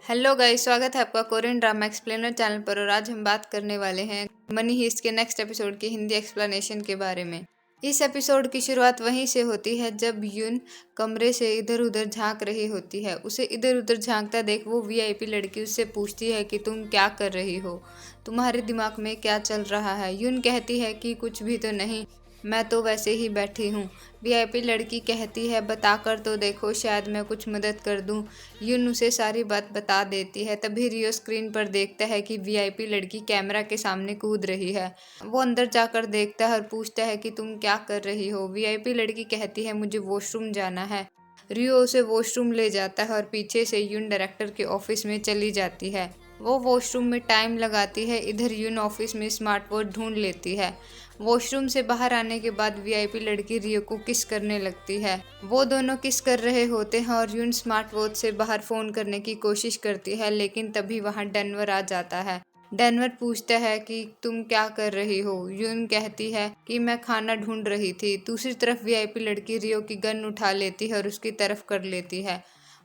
Hello guys, स्वागत है आपका कोरियन ड्रामा एक्सप्लेनर चैनल पर। और आज हम बात करने वाले हैं मनी हीस्ट के नेक्स्ट एपिसोड की हिंदी एक्सप्लेनेशन के बारे में। इस एपिसोड की शुरुआत वहीं से होती है जब यून कमरे से इधर उधर झांक रही होती है। उसे इधर उधर झांकता देख वो वीआईपी लड़की उससे पूछती है कि तुम क्या कर रही हो, तुम्हारे दिमाग में क्या चल रहा है। यून कहती है कि कुछ भी तो नहीं, मैं तो वैसे ही बैठी हूँ। वीआईपी लड़की कहती है बताकर तो देखो, शायद मैं कुछ मदद कर दूँ। यून उसे सारी बात बता देती है। तभी रियो स्क्रीन पर देखता है कि वीआईपी लड़की कैमरा के सामने कूद रही है। वो अंदर जाकर देखता है और पूछता है कि तुम क्या कर रही हो। वीआईपी लड़की कहती है मुझे वॉशरूम जाना है। रियो उसे वॉशरूम ले जाता है और पीछे से यून डायरेक्टर के ऑफिस में चली जाती है। वो वॉशरूम में टाइम लगाती है, इधर यून ऑफिस में स्मार्ट वॉच ढूंढ लेती है। वॉशरूम से बाहर आने के बाद वीआईपी लड़की रियो को किस करने लगती है। वो दोनों किस कर रहे होते हैं और यून स्मार्ट वॉच से बाहर फोन करने की कोशिश करती है, लेकिन तभी वहां डेनवर आ जाता है। डेनवर पूछता है कि तुम क्या कर रही हो। यून कहती है कि मैं खाना ढूंढ रही थी। दूसरी तरफ वीआईपी लड़की रियो की गन उठा लेती है और उसकी तरफ कर लेती है।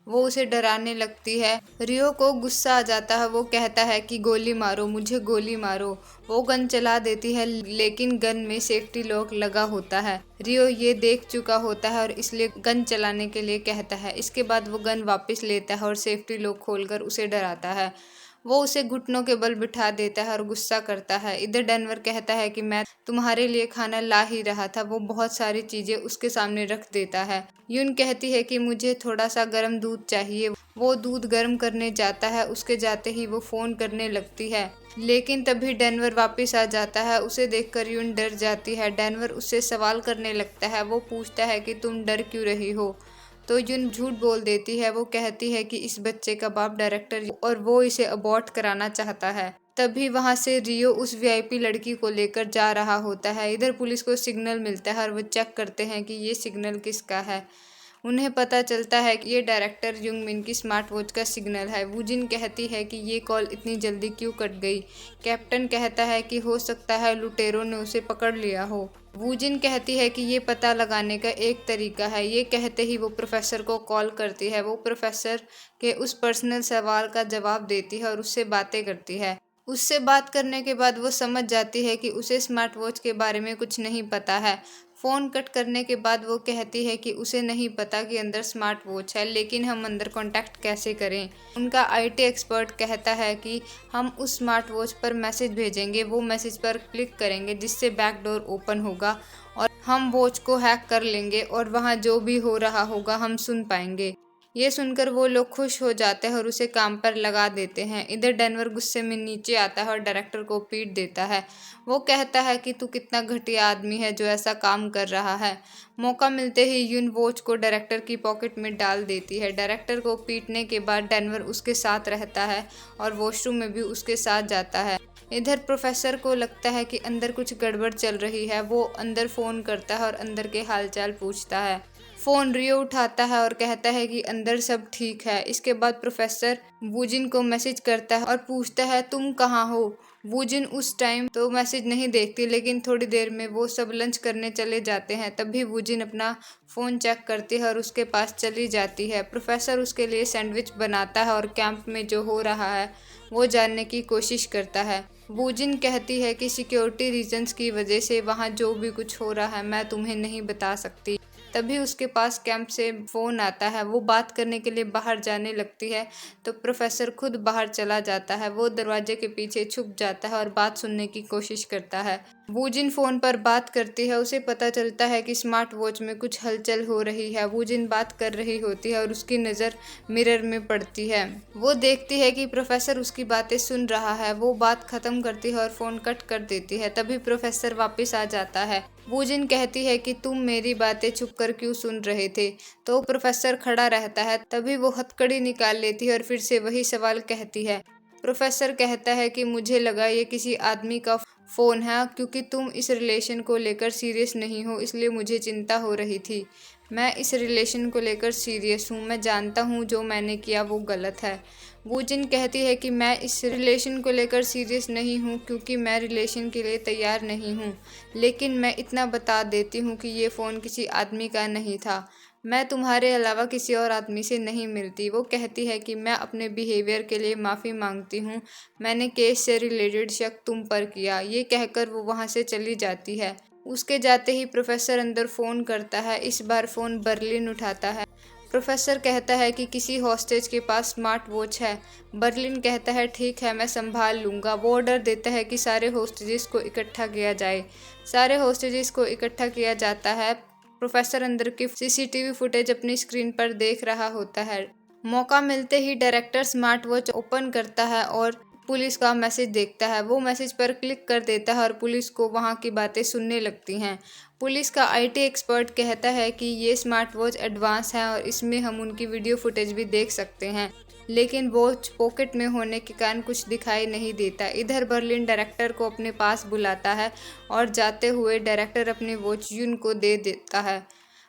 वो उसे डराने लगती है। रियो को गुस्सा आ जाता है। वो कहता है कि गोली मारो, मुझे गोली मारो। वो गन चला देती है, लेकिन गन में सेफ्टी लॉक लगा होता है। रियो ये देख चुका होता है और इसलिए गन चलाने के लिए कहता है। इसके बाद वो गन वापस लेता है और सेफ्टी लॉक खोलकर उसे डराता है। वो उसे घुटनों के बल बिठा देता है और गुस्सा करता है। इधर डेनवर कहता है कि मैं तुम्हारे लिए खाना ला ही रहा था। वो बहुत सारी चीजें उसके सामने रख देता है। यून कहती है कि मुझे थोड़ा सा गर्म दूध चाहिए। वो दूध गर्म करने जाता है। उसके जाते ही वो फोन करने लगती है, लेकिन तभी डेनवर वापस आ जाता है। उसे देखकर यून डर जाती है। डेनवर उससे सवाल करने लगता है। वो पूछता है कि तुम डर क्यों रही हो, तो यून झूठ बोल देती है। वो कहती है कि इस बच्चे का बाप डायरेक्टर और वो इसे अबॉर्ट कराना चाहता है। तभी वहां से रियो उस वीआईपी लड़की को लेकर जा रहा होता है। इधर पुलिस को सिग्नल मिलता है और वो चेक करते हैं कि ये सिग्नल किसका है। उन्हें पता चलता है कि ये डायरेक्टर युंग मिन की स्मार्ट वॉच का सिग्नल है। वूजिन कहती है कि ये कॉल इतनी जल्दी क्यों कट गई। कैप्टन कहता है कि हो सकता है लुटेरों ने उसे पकड़ लिया हो। वूजिन कहती है कि ये पता लगाने का एक तरीका है। ये कहते ही वो प्रोफेसर को कॉल करती है। वो प्रोफेसर के उस पर्सनल सवाल का जवाब देती है और उससे बातें करती है। उससे बात करने के बाद वो समझ जाती है कि उसे स्मार्ट वॉच के बारे में कुछ नहीं पता है। फ़ोन कट करने के बाद वो कहती है कि उसे नहीं पता कि अंदर स्मार्ट वॉच है, लेकिन हम अंदर कांटेक्ट कैसे करें। उनका आईटी एक्सपर्ट कहता है कि हम उस स्मार्ट वॉच पर मैसेज भेजेंगे। वो मैसेज पर क्लिक करेंगे जिससे बैक डोर ओपन होगा और हम वॉच को हैक कर लेंगे और वहाँ जो भी हो रहा होगा हम सुन पाएंगे। ये सुनकर वो लोग खुश हो जाते हैं और उसे काम पर लगा देते हैं। इधर डेनवर गुस्से में नीचे आता है और डायरेक्टर को पीट देता है। वो कहता है कि तू कितना घटिया आदमी है जो ऐसा काम कर रहा है। मौका मिलते ही यून वॉच को डायरेक्टर की पॉकेट में डाल देती है। डायरेक्टर को पीटने के बाद डेनवर उसके साथ रहता है और वॉशरूम में भी उसके साथ जाता है। इधर प्रोफेसर को लगता है कि अंदर कुछ गड़बड़ चल रही है। वो अंदर फ़ोन करता है और अंदर के हालचाल पूछता है। फ़ोन रियो उठाता है और कहता है कि अंदर सब ठीक है। इसके बाद प्रोफेसर वूजिन को मैसेज करता है और पूछता है तुम कहाँ हो। वूजिन उस टाइम तो मैसेज नहीं देखती, लेकिन थोड़ी देर में वो सब लंच करने चले जाते हैं। तभी वूजिन अपना फ़ोन चेक करती है और उसके पास चली जाती है। प्रोफेसर उसके लिए सैंडविच बनाता है और कैंप में जो हो रहा है वो जानने की कोशिश करता है। वूजिन कहती है कि सिक्योरिटी रीजंस की वजह से वहाँ जो भी कुछ हो रहा है मैं तुम्हें नहीं बता सकती। तभी उसके पास कैंप से फ़ोन आता है। वो बात करने के लिए बाहर जाने लगती है तो प्रोफेसर खुद बाहर चला जाता है। वो दरवाजे के पीछे छुप जाता है और बात सुनने की कोशिश करता है। वूजिन फ़ोन पर बात करती है। उसे पता चलता है कि स्मार्ट वॉच में कुछ हलचल हो रही है। वूजिन बात कर रही होती है और उसकी नज़र मिरर में पड़ती है। वो देखती है कि प्रोफेसर उसकी बातें सुन रहा है। वो बात ख़त्म करती है और फ़ोन कट कर देती है। तभी प्रोफेसर वापस आ जाता है। वूजिन कहती है कि तुम मेरी बातें छुप कर क्यों सुन रहे थे, तो प्रोफेसर खड़ा रहता है। तभी वो हथकड़ी निकाल लेती है और फिर से वही सवाल कहती है। प्रोफेसर कहता है कि मुझे लगा ये किसी आदमी का फ़ोन है, क्योंकि तुम इस रिलेशन को लेकर सीरियस नहीं हो, इसलिए मुझे चिंता हो रही थी। मैं इस रिलेशन को लेकर सीरियस हूँ। मैं जानता हूँ जो मैंने किया वो गलत है। वूजिन कहती है कि मैं इस रिलेशन को लेकर सीरियस नहीं हूँ क्योंकि मैं रिलेशन के लिए तैयार नहीं हूँ, लेकिन मैं इतना बता देती हूँ कि ये फ़ोन किसी आदमी का नहीं था। मैं तुम्हारे अलावा किसी और आदमी से नहीं मिलती। वो कहती है कि मैं अपने बिहेवियर के लिए माफ़ी मांगती हूँ, मैंने केस से रिलेटेड शक तुम पर किया। ये कहकर वो वहाँ से चली जाती है। उसके जाते ही प्रोफेसर अंदर फ़ोन करता है। इस बार फ़ोन बर्लिन उठाता है। प्रोफेसर कहता है कि किसी हॉस्टेज के पास स्मार्ट वॉच है। बर्लिन कहता है ठीक है, मैं संभाल लूँगा। वो ऑर्डर देता है कि सारे हॉस्टेजेस को इकट्ठा किया जाए। सारे हॉस्टेजेस को इकट्ठा किया जाता है। प्रोफेसर अंदर की सीसीटीवी फुटेज अपनी स्क्रीन पर देख रहा होता है। मौका मिलते ही डायरेक्टर स्मार्ट वॉच ओपन करता है और पुलिस का मैसेज देखता है। वो मैसेज पर क्लिक कर देता है और पुलिस को वहाँ की बातें सुनने लगती हैं। पुलिस का आईटी एक्सपर्ट कहता है कि ये स्मार्ट वॉच एडवांस है और इसमें हम उनकी वीडियो फुटेज भी देख सकते हैं, लेकिन वॉच पॉकेट में होने के कारण कुछ दिखाई नहीं देता। इधर बर्लिन डायरेक्टर को अपने पास बुलाता है और जाते हुए डायरेक्टर अपनी वॉच यून को दे देता है।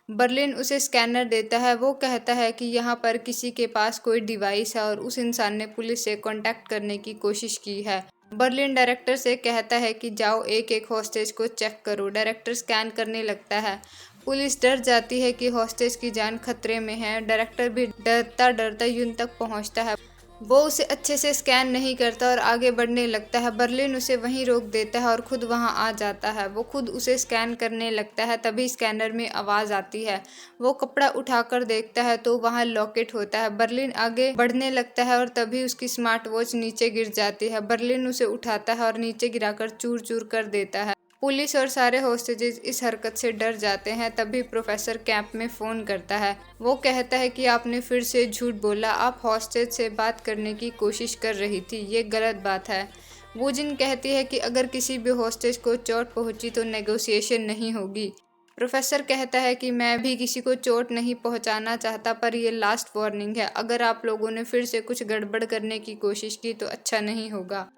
बर्लिन उसे स्कैनर देता है। वो कहता है कि यहाँ पर किसी के पास कोई डिवाइस है और उस इंसान ने पुलिस से कांटेक्ट करने की कोशिश की है। बर्लिन डायरेक्टर से कहता है कि जाओ एक एक हॉस्टेज को चेक करो। डायरेक्टर स्कैन करने लगता है। पुलिस डर जाती है कि हॉस्टेज की जान खतरे में है। डायरेक्टर भी डरता डरता यून तक पहुँचता है। वो उसे अच्छे से स्कैन नहीं करता और आगे बढ़ने लगता है। बर्लिन उसे वहीं रोक देता है और खुद वहां आ जाता है। वो खुद उसे स्कैन करने लगता है। तभी स्कैनर में आवाज़ आती है। वो कपड़ा उठाकर देखता है तो वहां लॉकेट होता है। बर्लिन आगे बढ़ने लगता है और तभी उसकी स्मार्ट वॉच नीचे गिर जाती है। बर्लिन उसे उठाता है और नीचे गिराकर चूर चूर कर देता है। पुलिस और सारे हॉस्टेजेस इस हरकत से डर जाते हैं। तभी प्रोफेसर कैंप में फ़ोन करता है। वो कहता है कि आपने फिर से झूठ बोला, आप हॉस्टेज से बात करने की कोशिश कर रही थी, ये गलत बात है। वूजिन कहती है कि अगर किसी भी हॉस्टेज को चोट पहुंची तो नेगोशिएशन नहीं होगी। प्रोफेसर कहता है कि मैं भी किसी को चोट नहीं पहुंचाना चाहता, पर ये लास्ट वार्निंग है। अगर आप लोगों ने फिर से कुछ गड़बड़ करने की कोशिश की तो अच्छा नहीं होगा।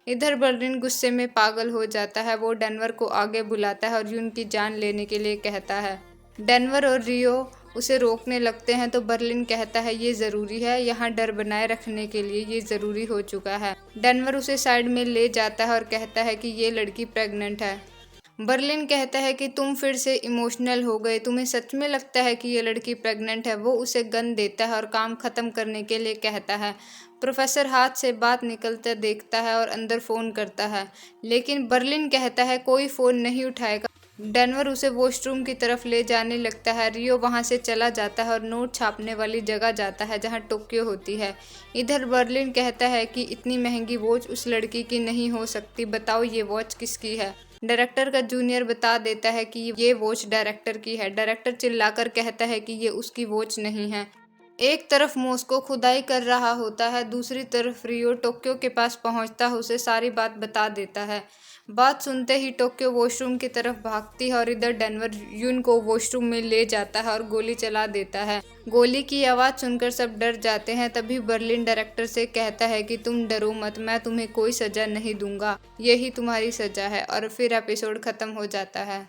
इधर बर्लिन गुस्से में पागल हो जाता है। वो डेनवर को आगे बुलाता है और यून की जान लेने के लिए कहता है। डेनवर और रियो उसे रोकने लगते हैं तो बर्लिन कहता है ये ज़रूरी है, यहाँ डर बनाए रखने के लिए ये ज़रूरी हो चुका है। डेनवर उसे साइड में ले जाता है और कहता है कि ये लड़की प्रेग्नेंट है। बर्लिन कहता है कि तुम फिर से इमोशनल हो गए, तुम्हें सच में लगता है कि ये लड़की प्रेग्नेंट है। वो उसे गन देता है और काम ख़त्म करने के लिए कहता है। प्रोफेसर हाथ से बात निकलते देखता है और अंदर फ़ोन करता है, लेकिन बर्लिन कहता है कोई फ़ोन नहीं उठाएगा। डेनवर उसे वॉशरूम की तरफ ले जाने लगता है। रियो वहां से चला जाता है और नोट छापने वाली जगह जाता है जहां टोक्यो होती है। इधर बर्लिन कहता है कि इतनी महंगी वॉच उस लड़की की नहीं हो सकती, बताओ ये वॉच किसकी है। डायरेक्टर का जूनियर बता देता है कि ये वॉच डायरेक्टर की है। डायरेक्टर चिल्लाकर कहता है कि ये उसकी वॉच नहीं है। एक तरफ मॉस्को खुदाई कर रहा होता है, दूसरी तरफ रियो टोक्यो के पास पहुंचता है, उसे सारी बात बता देता है। बात सुनते ही टोक्यो वॉशरूम की तरफ भागती है और इधर डेनवर यून को वॉशरूम में ले जाता है और गोली चला देता है। गोली की आवाज़ सुनकर सब डर जाते हैं। तभी बर्लिन डायरेक्टर से कहता है कि तुम डरो मत, मैं तुम्हें कोई सज़ा नहीं दूंगा, यही तुम्हारी सज़ा है। और फिर एपिसोड ख़त्म हो जाता है।